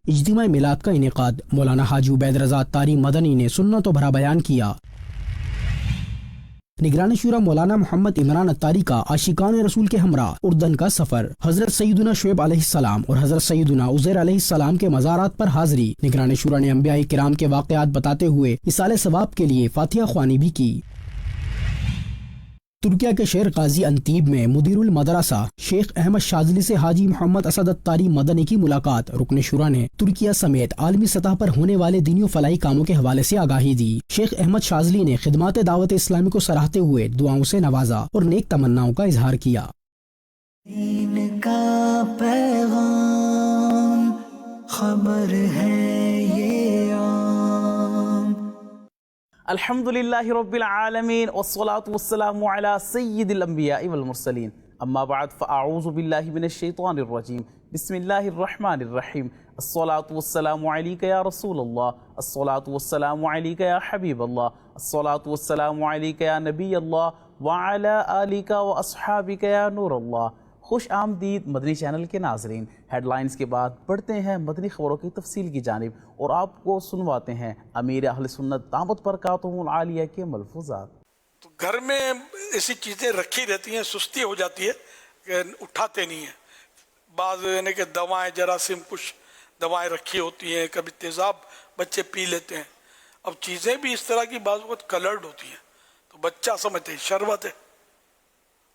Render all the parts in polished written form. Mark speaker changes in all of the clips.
Speaker 1: اجتماع میلاد کا انعقاد، مولانا حاجی عبید رضا اتاری مدنی نے سنت و بھرا بیان کیا۔ نگران شورا مولانا محمد عمران اتاری کا عاشقان رسول کے ہمراہ اردن کا سفر، حضرت سیدنا شعیب علیہ السلام اور حضرت سیدنا عزیر علیہ السلام کے مزارات پر حاضری۔ نگران شورا نے انبیاء کرام کے واقعات بتاتے ہوئے ایصال ثواب کے لیے فاتحہ خوانی بھی کی۔ ترکیہ کے شہر قاضی انتیب میں مدیر المدرسہ شیخ احمد شاذلی سے حاجی محمد اسد اتاری مدنی کی ملاقات۔ رکن شورا نے ترکیہ سمیت عالمی سطح پر ہونے والے دینی و فلاحی کاموں کے حوالے سے آگاہی دی۔ شیخ احمد شاذلی نے خدمات دعوت اسلامی کو سراہتے ہوئے دعاؤں سے نوازا اور نیک تمناؤں کا اظہار کیا۔
Speaker 2: دین کا پیغام خبر ہے یہ عام۔
Speaker 3: الحمدللہ رب العالمین والصلاة والسلام علی سید الانبیاء والمرسلین، اما بعد فاعوذ باللہ من الشیطان الرجیم، بسم اللہ الرحمن الرحیم۔ الصلاة والسلام علیک یا رسول اللہ، الصلاة والسلام علیک یا حبیب اللہ، الصلاة والسلام علیک یا نبی اللہ، وعلی آلک واصحابک یا نور اللہ۔ خوش آمدید مدنی چینل کے ناظرین، ہیڈ لائنز کے بعد بڑھتے ہیں مدنی خبروں کی تفصیل کی جانب اور آپ کو سنواتے ہیں امیر اہل سنت دامت برکاتہم العالیہ کے ملفوظات۔
Speaker 4: تو گھر میں ایسی چیزیں رکھی رہتی ہیں، سستی ہو جاتی ہے کہ اٹھاتے نہیں ہیں۔ بعض یعنی کہ دوائیں، جراثیم کچھ دوائیں رکھی ہوتی ہیں، کبھی تیزاب بچے پی لیتے ہیں۔ اب چیزیں بھی اس طرح کی بعض وقت کلرڈ ہوتی ہیں تو بچہ سمجھتے ہیں شربت ہے،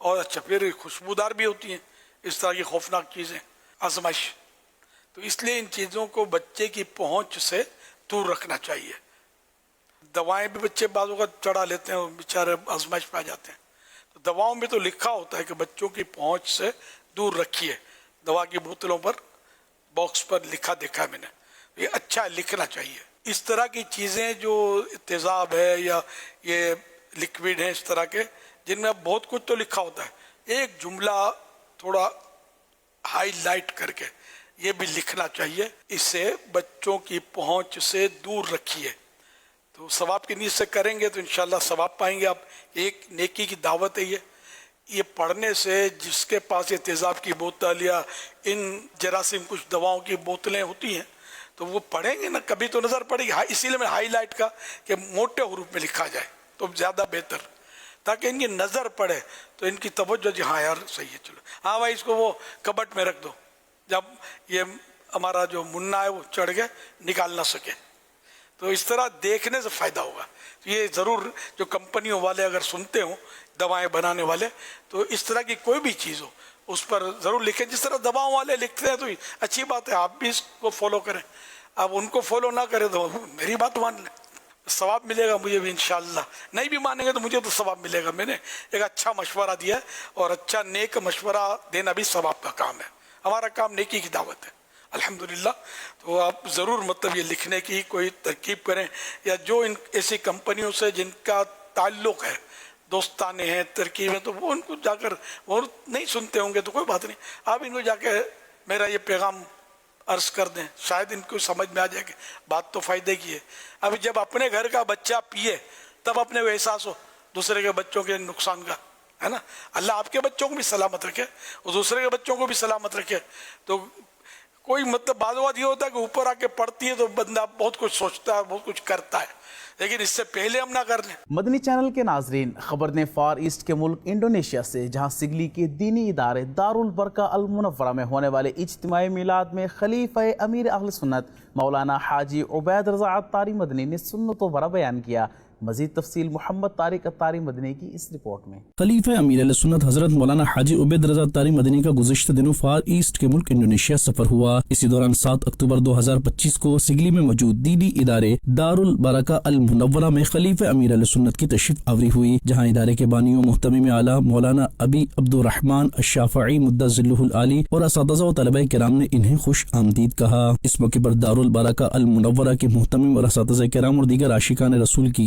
Speaker 4: اور اچھا پھر خوشبودار بھی ہوتی ہیں، اس طرح کی خوفناک چیزیں، آزمائش۔ تو اس لیے ان چیزوں کو بچے کی پہنچ سے دور رکھنا چاہیے۔ دوائیں بھی بچے بعض اوقات چڑھا لیتے ہیں اور بیچارے آزمائش پہ آ جاتے ہیں۔ تو دواؤں میں تو لکھا ہوتا ہے کہ بچوں کی پہنچ سے دور رکھیے، دوا کی بوتلوں پر باکس پر لکھا دیکھا ہے میں نے، یہ اچھا لکھنا چاہیے۔ اس طرح کی چیزیں جو تیزاب ہے یا یہ لکوڈ ہیں اس طرح کے، جن میں بہت کچھ تو لکھا ہوتا ہے، ایک جملہ تھوڑا ہائی لائٹ کر کے یہ بھی لکھنا چاہیے، اس سے بچوں کی پہنچ سے دور رکھیے۔ تو ثواب کی نیت سے کریں گے تو انشاءاللہ ثواب پائیں گے آپ۔ ایک نیکی کی دعوت ہے یہ پڑھنے سے جس کے پاس یہ تیزاب کی بوتل یا ان جراثیم کچھ دواؤں کی بوتلیں ہوتی ہیں تو وہ پڑھیں گے نا، کبھی تو نظر پڑے گی۔ اسی لیے میں ہائی لائٹ کا کہ موٹے حروف میں لکھا جائے تو زیادہ بہتر، تاکہ ان کی نظر پڑے تو ان کی توجہ جی ہاں یار صحیح ہے، چلو ہاں بھائی اس کو وہ کبٹ میں رکھ دو، جب یہ ہمارا جو منا ہے وہ چڑھ گئے نکال نہ سکے۔ تو اس طرح دیکھنے سے فائدہ ہوگا۔ تو یہ ضرور جو کمپنیوں والے اگر سنتے ہوں، دوائیں بنانے والے، تو اس طرح کی کوئی بھی چیز ہو اس پر ضرور لکھیں۔ جس طرح دواؤں والے لکھتے ہیں تو اچھی بات ہے، آپ بھی اس کو فالو کریں۔ آپ ان کو فالو نہ کریں تو میری بات مان لیں، ثواب ملے گا مجھے بھی انشاءاللہ۔ نہیں بھی مانیں گے تو مجھے تو ثواب ملے گا، میں نے ایک اچھا مشورہ دیا ہے، اور اچھا نیک مشورہ دینا بھی ثواب کا کام ہے۔ ہمارا کام نیکی کی دعوت ہے الحمدللہ۔ تو آپ ضرور مطلب یہ لکھنے کی کوئی ترکیب کریں، یا جو ان ایسی کمپنیوں سے جن کا تعلق ہے، دوستانے ہیں، ترکیبیں، تو وہ ان کو جا کر، وہ نہیں سنتے ہوں گے تو کوئی بات نہیں، آپ ان کو جا کے میرا یہ پیغام عرض کر دیں، شاید ان کو سمجھ میں آ جائے کہ بات تو فائدے کی ہے۔ ابھی جب اپنے گھر کا بچہ پیے تب اپنے کو احساس ہو دوسرے کے بچوں کے نقصان کا، ہے نا۔ اللہ آپ کے بچوں کو بھی سلامت رکھے اور دوسرے کے بچوں کو بھی سلامت رکھے۔ تو کوئی مطلب بعض اوقات یہ ہوتا ہے کہ اوپر آ کے پڑتی ہے تو بندہ بہت کچھ سوچتا ہے، بہت کچھ کرتا ہے، لیکن اس سے پہلے ہم نہ کر لیں۔
Speaker 3: مدنی چینل کے ناظرین، خبر نے فار ایسٹ کے ملک انڈونیشیا سے، جہاں سگلی کے دینی ادارے دارالبرکہ المنورہ میں ہونے والے اجتماعی میلاد میں خلیفہ امیر اہل سنت مولانا حاجی عبید رضا اتاری مدنی نے سنت و برا بیان کیا۔ مزید تفصیل محمد طارق اتاری مدنی کی اس رپورٹ میں۔
Speaker 5: خلیفہ امیر اہل سنت حضرت مولانا حاجی عبید رضا اتاری مدنی کا گزشتہ دنوں فار ایسٹ کے ملک انڈونیشیا سفر ہوا۔ اسی دوران 7 اکتوبر 2025 کو سگلی میں موجود دینی ادارے دارالبرکہ المنورہ میں خلیفہ امیر اہل سنت کی تشریف آوری ہوئی، جہاں ادارے کے بانیوں محتمم اعلیٰ مولانا ابی عبد الرحمن الشافعی مدہ ذلہ العالی اور اساتذہ و طلبہ کرام نے انہیں خوش آمدید کہا۔ اس موقع پر دارالبرکہ المنورہ کے محتمم اور اساتذہ کرام اور دیگر عاشقان رسول کی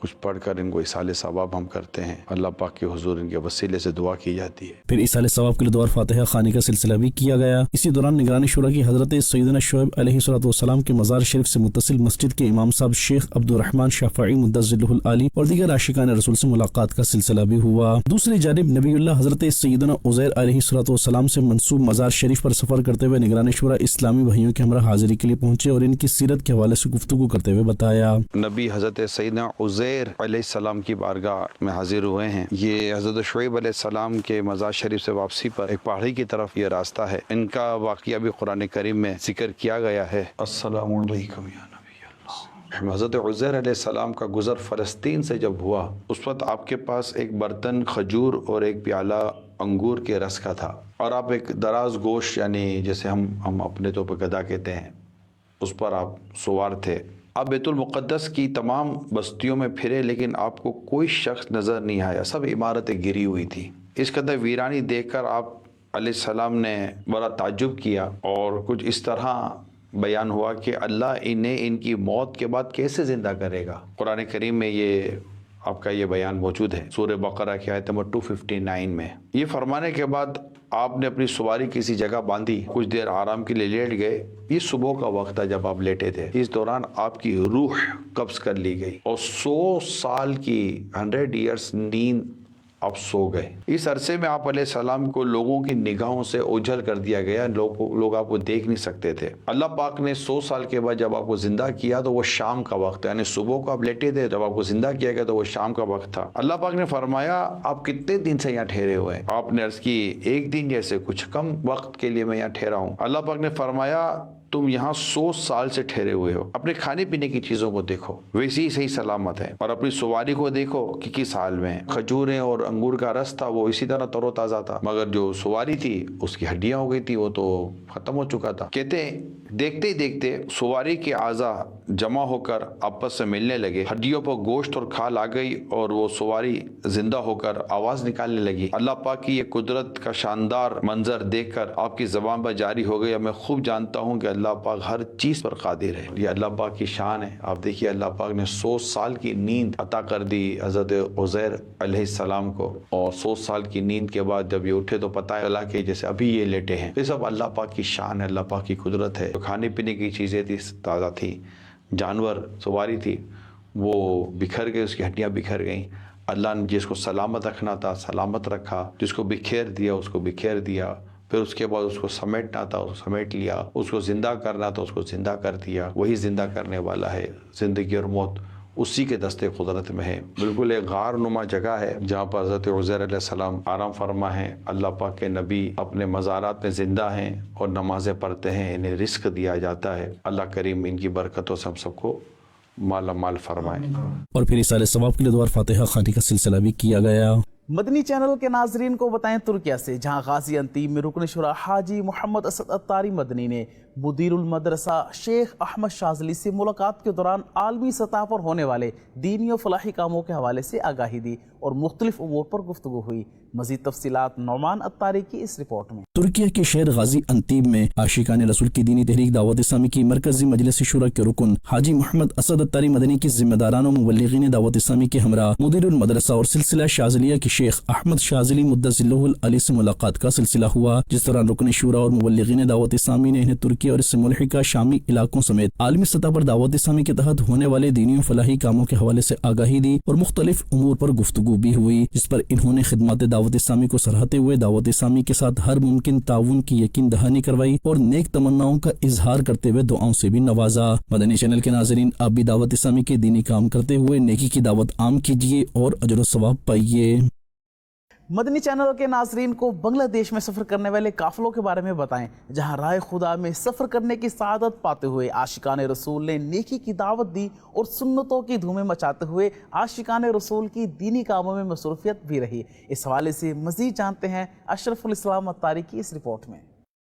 Speaker 6: کچھ پڑھ کر ان کو اصال ثواب ہم کرتے ہیں. اللہ پاک کے حضور ان کے وسیلے سے دعا کی جاتی ہے.
Speaker 5: پھر اصال ثواب کے لیے دعا اور فاتحہ خوانی کا سلسلہ بھی کیا گیا. اسی دوران نگران شورا کی حضرت سیدنا شعیب علیہ الصلوۃ والسلام کے مزار شریف سے متصل مسجد کے امام صاحب شیخ عبد الرحمن شافعی مدظلہ العالی اور دیگر عاشقان رسول سے ملاقات کا سلسلہ بھی ہوا. دوسری جانب نبی اللہ حضرت سیدنا عزیر علیہ الصلوۃ والسلام سے منسوب مزار شریف پر سفر کرتے ہوئے نگران شورا اسلامی بھائیوں کے ہمراہ حاضری کے لیے پہنچے اور ان کی سیرت کے حوالے سے گفتگو کرتے ہوئے بتایا.
Speaker 6: نبی حضرت سیدنا عزیر علیہ السلام کی بارگاہ میں حاضر ہوئے ہیں. یہ حضرت شعیب علیہ السلام کے مزار شریف سے واپسی پر ایک پہاڑی کی طرف یہ راستہ ہے. ان کا واقعہ بھی قرآن کریم میں ذکر کیا گیا ہے. السلام علیکم یا نبی اللہ. حضرت عزیر علیہ السلام کا گزر فلسطین سے جب ہوا اس وقت آپ کے پاس ایک برتن کھجور اور ایک پیالہ انگور کے رس کا تھا اور آپ ایک دراز گوشت یعنی جیسے ہم اپنے طور پر گدھا کہتے ہیں اس پر آپ سوار تھے. آپ بیت المقدس کی تمام بستیوں میں پھرے لیکن آپ کو کوئی شخص نظر نہیں آیا. سب عمارتیں گری ہوئی تھی. اس قدر ویرانی دیکھ کر آپ علیہ السلام نے بڑا تعجب کیا اور کچھ اس طرح بیان ہوا کہ اللہ انہیں ان کی موت کے بعد کیسے زندہ کرے گا. قرآن کریم میں یہ آپ کا یہ بیان موجود ہے سورہ بقرہ کی آیت نمبر 259 میں. یہ فرمانے کے بعد آپ نے اپنی سواری کسی جگہ باندھی, کچھ دیر آرام کے لیے لیٹ گئے. یہ صبح کا وقت تھا جب آپ لیٹے تھے. اس دوران آپ کی روح قبض کر لی گئی اور 100 سال کی 100 ایئرس نیند آپ سو گئے. اس عرصے میں آپ علیہ السلام کو لوگوں کی نگاہوں سے اوجھل کر دیا گیا. لوگ آپ کو دیکھ نہیں سکتے تھے. اللہ پاک نے 100 سال کے بعد جب آپ کو زندہ کیا تو وہ شام کا وقت یعنی صبح کو آپ لیٹے تھے, جب آپ کو زندہ کیا گیا تو وہ شام کا وقت تھا. اللہ پاک نے فرمایا آپ کتنے دن سے یہاں ٹھہرے ہوئے ہیں؟ آپ نے عرض کی ایک دن جیسے کچھ کم وقت کے لیے میں یہاں ٹھہرا ہوں. اللہ پاک نے فرمایا تم یہاں 100 سال سے ٹھہرے ہوئے ہو. اپنے کھانے پینے کی چیزوں کو دیکھو ویسے ہی صحیح سلامت ہے اور اپنی سواری کو دیکھو کہ کس حال میں ہے. کھجوریں اور انگور کا رس تھا وہ اسی طرح تر و تازہ تھا مگر جو سواری تھی اس کی ہڈیاں ہو گئی تھی, وہ تو ختم ہو چکا تھا. کہتے ہیں دیکھتے ہی دیکھتے سواری کے اعضاء جمع ہو کر آپس سے ملنے لگے. ہڈیوں پر گوشت اور کھال آ گئی اور وہ سواری زندہ ہو کر آواز نکالنے لگی. اللہ پاک کی یہ قدرت کا شاندار منظر دیکھ کر آپ کی زبان پر جاری ہو گئی. میں خوب جانتا ہوں کہ اللہ پاک ہر چیز پر قادر ہے. یہ اللہ پاک کی شان ہے. آپ دیکھیے اللہ پاک نے 100 سال کی نیند عطا کر دی حضرت عزیر علیہ السلام کو اور 100 سال کی نیند کے بعد جب یہ اٹھے تو پتہ چلا کہ جیسے ابھی یہ لیٹے ہیں. یہ سب اللہ پاک کی شان ہے, اللہ پاک کی قدرت ہے. کھانے پینے کی چیزیں تھی تازہ تھی, جانور سواری تھی وہ بکھر گئے, اس کی ہڈیاں بکھر گئیں. اللہ نے جس کو سلامت رکھنا تھا سلامت رکھا, جس کو بکھیر دیا اس کو بکھیر دیا. پھر اس کے بعد اس کو سمیٹنا تھا اس کو سمیٹ لیا, اس کو زندہ کرنا تھا اس کو زندہ کر دیا. وہی زندہ کرنے والا ہے. زندگی اور موت اسی کے دستے قدرت میں ہے. بالکل ایک غار نما جگہ ہے جہاں پر حضرت عزیر علیہ السلام آرام فرما ہیں. اللہ پاک کے نبی اپنے مزارات میں زندہ ہیں اور نمازیں پڑھتے ہیں, انہیں رزق دیا جاتا ہے. اللہ کریم ان کی برکتوں سے ہم سب کو مالا مال فرمائے.
Speaker 5: اور پھر اصال ثواب کے لیے دعا اور فاتحہ خوانی کا سلسلہ بھی کیا گیا.
Speaker 3: مدنی چینل کے ناظرین کو بتائیں ترکیہ سے, جہاں غازی انتیب میں رکن شورا حاجی محمد اسد الطاری مدنی نے مدیر المدرسہ شیخ احمد شاذلی سے ملاقات کے دوران عالمی سطح پر ہونے والے دینی و فلاحی کاموں کے حوالے سے آگاہی دی اور مختلف امور پر گفتگو ہوئی. مزید تفصیلات نعمان الطاری کی اس رپورٹ میں.
Speaker 5: ترکیہ کے شہر غازی انتیب میں عاشقان رسول کی دینی تحریک دعوت اسلامی کی مرکزی مجلس شورا کے رکن حاجی محمد اسد الطاری مدنی کی ذمہ داران و مبلغین دعوت اسلامی کے ہمراہ مدیر المدرسہ اور سلسلہ شاذلیہ کے شیخ احمد شاذلی مدظلہ العلی سے ملاقات کا سلسلہ ہوا, جس دوران رکن شورا اور مبلغین دعوت اسلامی نے انہیں ترکیہ اور اس سے ملحقہ شامی علاقوں سمیت عالمی سطح پر دعوت اسلامی کے تحت ہونے والے دینی و فلاحی کاموں کے حوالے سے آگاہی دی اور مختلف امور پر گفتگو بھی ہوئی, جس پر انہوں نے خدمات دعوت اسلامی کو سراہتے ہوئے دعوت اسلامی کے ساتھ ہر ممکن تعاون کی یقین دہانی کروائی اور نیک تمناؤں کا اظہار کرتے ہوئے دعاؤں سے بھی نوازا. مدنی چینل کے ناظرین, آپ بھی دعوت اسلامی کے دینی کام کرتے ہوئے نیکی کی دعوت عام کیجیے اور اجر و ثواب پائیے.
Speaker 3: مدنی چینل کے ناظرین کو بنگلہ دیش میں سفر کرنے والے قافلوں کے بارے میں بتائیں, جہاں رائے خدا میں سفر کرنے کی سعادت پاتے ہوئے عاشقان رسول نے نیکی کی دعوت دی اور سنتوں کی دھومیں مچاتے ہوئے عاشقان رسول کی دینی کاموں میں مصروفیت بھی رہی. اس حوالے سے مزید جانتے ہیں اشرف الاسلام الطاری کی اس رپورٹ میں.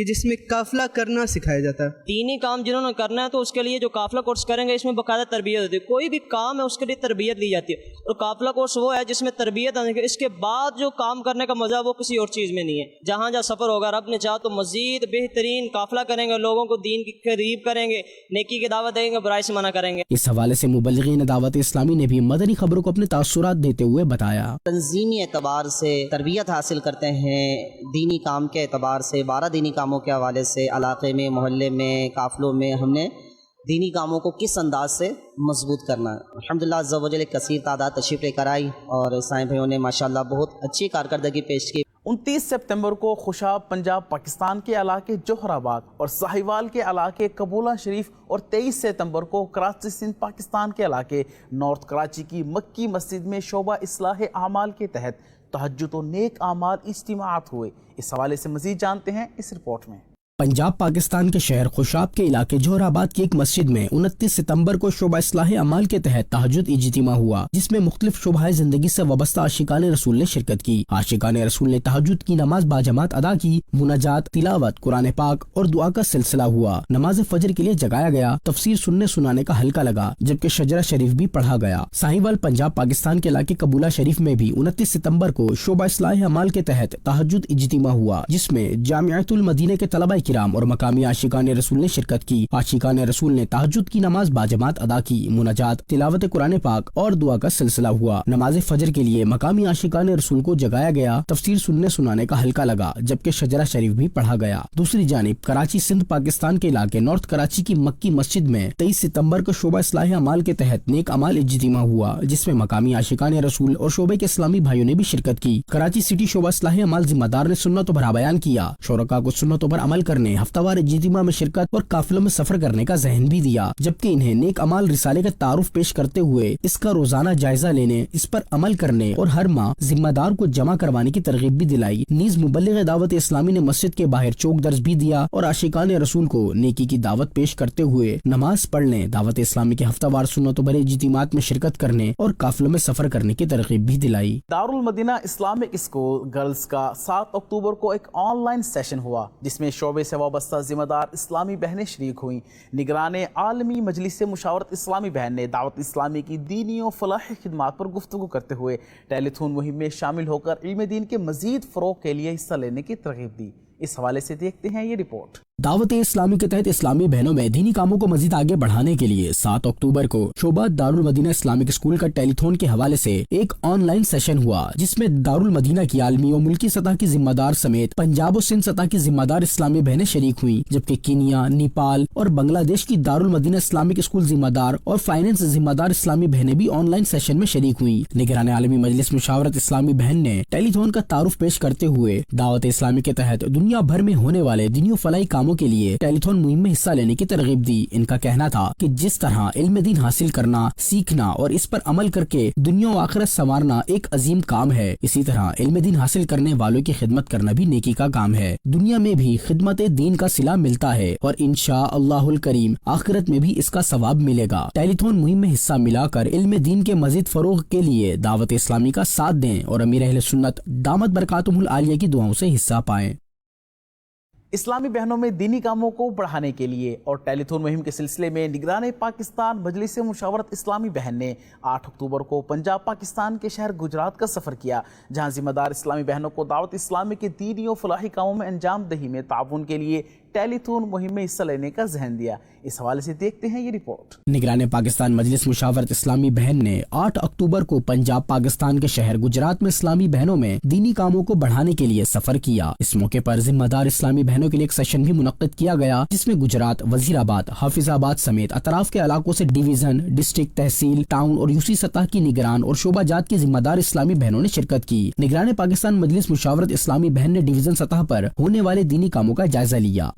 Speaker 7: کہ جس میں قافلہ کرنا سکھایا جاتا ہے۔
Speaker 8: دینی کام جنہوں نے کرنا ہے تو اس کے لیے جو قافلہ کورس کریں گے اس میں باقاعدہ تربیت ہوتی ہے، کوئی بھی کام ہے اس کے لیے تربیت لی جاتی ہے، اور قافلہ کورس وہ ہے جس میں تربیت آنے کے اس کے بعد جو کام کرنے کا مزہ وہ کسی اور چیز میں نہیں ہے۔ جہاں جہاں سفر ہوگا رب نے چاہا تو مزید بہترین قافلہ کریں گے، لوگوں کو دین کی قریب کریں گے، نیکی کی دعوت دیں گے، برائی سے منع کریں گے۔
Speaker 1: اس حوالے سے مبلغین دعوت اسلامی نے بھی مدنی خبروں کو اپنے تاثرات دیتے ہوئے بتایا۔
Speaker 9: تنظیمی اعتبار سے تربیت حاصل کرتے ہیں، دینی کام کے اعتبار سے 12 دینی کاموں کے حوالے سے علاقے میں، محلے میں، قافلوں میں ہم نے دینی کاموں کو کس انداز سے مضبوط کرنا ہے۔ الحمدللہ عز و جل کثیر تعداد تشریف لے کر آئی اور سائیں بھائیوں نے ماشاءاللہ بہت اچھی کارکردگی پیش کی۔
Speaker 3: 29 سپتمبر کو خوشاب پنجاب پاکستان کے علاقے جوہر آباد اور ساہیوال کے علاقے قبولہ شریف اور 23 ستمبر کو کراچی سندھ پاکستان کے علاقے نارتھ کراچی کی مکی مسجد میں شعبہ اصلاح اعمال کے تحت تہجد و نیک اعمال اجتماعات ہوئے۔ اس حوالے سے مزید جانتے ہیں اس رپورٹ میں۔
Speaker 1: پنجاب پاکستان کے شہر خوشاب کے علاقے جوہر آباد کی ایک مسجد میں 29 ستمبر کو شعبہ اصلاح اعمال کے تحت تہجد اجتماع ہوا، جس میں مختلف شعبہ زندگی سے وابستہ عاشقان رسول نے شرکت کی۔ عاشقان رسول نے تہجد کی نماز باجماعت ادا کی، مناجات، تلاوت قرآن پاک اور دعا کا سلسلہ ہوا۔ نماز فجر کے لیے جگایا گیا، تفسیر سننے سنانے کا حلقہ لگا، جبکہ شجرہ شریف بھی پڑھا گیا۔ ساہیوال پنجاب پاکستان کے علاقے قبولہ شریف میں بھی 29 ستمبر کو شعبہ اصلاح اعمال کے تحت تہجد اجتماع ہوا، جس میں جامعۃ المدینہ کے طلبہ کرام اور مقامی عاشقان رسول نے شرکت کی۔ عاشقان رسول نے تہجد کی نماز باجماعت ادا کی، مناجات، تلاوت قرآن پاک اور دعا کا سلسلہ ہوا۔ نماز فجر کے لیے مقامی عاشقان رسول کو جگایا گیا، تفسیر سننے سنانے کا حلقہ لگا، جبکہ شجرہ شریف بھی پڑھا گیا۔ دوسری جانب کراچی سندھ پاکستان کے علاقے نارتھ کراچی کی مکی مسجد میں 23 ستمبر کو شعبہ اصلاح اعمال کے تحت نیک اعمال اجتماع ہوا، جس میں مقامی عاشقان رسول اور شعبے کے اسلامی بھائیوں نے بھی شرکت کی۔ کراچی سٹی شعبہ اصلاح اعمال ذمہ دار نے سنتوں پر بیان کیا، شرکاء کو سنتوں پر عمل کرنے، ہفتہ وار اجتماع میں شرکت اور قافلوں میں سفر کرنے کا ذہن بھی دیا، جبکہ انہیں نیک اعمال رسالے کا تعارف پیش کرتے ہوئے اس کا روزانہ جائزہ لینے، اس پر عمل کرنے اور ہر ماہ ذمہ دار کو جمع کروانے کی ترغیب بھی دلائی۔ نیز مبلغ دعوت اسلامی نے مسجد کے باہر چوک درس بھی دیا اور عاشقان رسول کو نیکی کی دعوت پیش کرتے ہوئے نماز پڑھنے، دعوت اسلامی کے ہفتہ وار سنتوں بھرے اجتماعات میں شرکت کرنے اور قافلوں میں سفر کرنے کی ترغیب بھی دلائی۔
Speaker 3: دارالمدینہ اسلامک اسکول گرلز کا 7 اکتوبر کو ایک آن لائن سیشن ہوا، جس میں شعبے سے وابستہ ذمہ دار اسلامی بہنیں شریک ہوئیں۔ نگران عالمی مجلس مشاورت اسلامی بہن نے دعوت اسلامی کی دینی و فلاحی خدمات پر گفتگو کرتے ہوئے ٹیلی تھون مہم میں شامل ہو کر علم دین کے مزید فروغ کے لیے حصہ لینے کی ترغیب دی۔ اس حوالے سے دیکھتے ہیں یہ رپورٹ۔
Speaker 1: دعوت اسلامی کے تحت اسلامی بہنوں میں دینی کاموں کو مزید آگے بڑھانے کے لیے 7 اکتوبر کو شعبہ دارالمدینہ اسلامک اسکول کا ٹیلی تھون کے حوالے سے ایک آن لائن سیشن ہوا، جس میں دارالمدینہ کی عالمی و ملکی سطح کی ذمہ دار سمیت پنجاب و سندھ سطح کی ذمہ دار اسلامی بہنیں شریک ہوئیں، جبکہ کینیا، نیپال اور بنگلہ دیش کی دارالمدینہ اسلامک اسکول ذمہ دار اور فائنینس ذمہ دار اسلامی بہنیں بھی آن لائن سیشن میں شریک ہوئیں۔ نگران عالمی مجلس مشاورت اسلامی بہن نے ٹیلی تھون کا تعارف پیش کرتے ہوئے دعوت اسلامی کے تحت دنیا بھر میں ہونے والے دینی و فلاحی کاموں کے لیے ٹیلی تھون مہم میں حصہ لینے کی ترغیب دی۔ ان کا کہنا تھا کہ جس طرح علم دین حاصل کرنا، سیکھنا اور اس پر عمل کر کے دنیا و آخرت سنوارنا ایک عظیم کام ہے، اسی طرح علم دین حاصل کرنے والوں کی خدمت کرنا بھی نیکی کا کام ہے۔ دنیا میں بھی خدمت دین کا صلہ ملتا ہے اور انشاء اللہ الکریم آخرت میں بھی اس کا ثواب ملے گا۔ ٹیلی تھون مہم میں حصہ ملا کر علم دین کے مزید فروغ کے لیے دعوت اسلامی کا ساتھ دیں اور امیر اہل سنت دامت برکاتہم العالیہ کی دعاؤں سے حصہ پائیں۔
Speaker 3: اسلامی بہنوں میں دینی کاموں کو بڑھانے کے لیے اور ٹیلی تھون مہم کے سلسلے میں نگران پاکستان مجلس مشاورت اسلامی بہن نے 8 اکتوبر کو پنجاب پاکستان کے شہر گجرات کا سفر کیا، جہاں ذمہ دار اسلامی بہنوں کو دعوت اسلامی کے دینی و فلاحی کاموں میں انجام دہی میں تعاون کے لیے ٹیلی تھون مہم میں حصہ لینے کا ذہن دیا۔ اس حوالے سے دیکھتے ہیں یہ رپورٹ۔
Speaker 1: نگران پاکستان مجلس مشاورت اسلامی بہن نے 8 اکتوبر کو پنجاب پاکستان کے شہر گجرات میں اسلامی بہنوں میں دینی کاموں کو بڑھانے کے لیے سفر کیا۔ اس موقع پر ذمہ دار اسلامی بہنوں کے لیے ایک سیشن بھی منعقد کیا گیا، جس میں گجرات، وزیر آباد، حافظ آباد سمیت اطراف کے علاقوں سے ڈویژن، ڈسٹرکٹ، تحصیل، ٹاؤن اور یوسی سطح کی نگران اور شعبہ جات کی ذمہ دار اسلامی بہنوں نے شرکت کی۔ نگران پاکستان مجلس مشاورت اسلامی بہن نے ڈویژن سطح پر ہونے والے دینی کاموں کا جائزہ لیا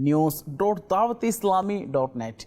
Speaker 3: news.dawat-islami.net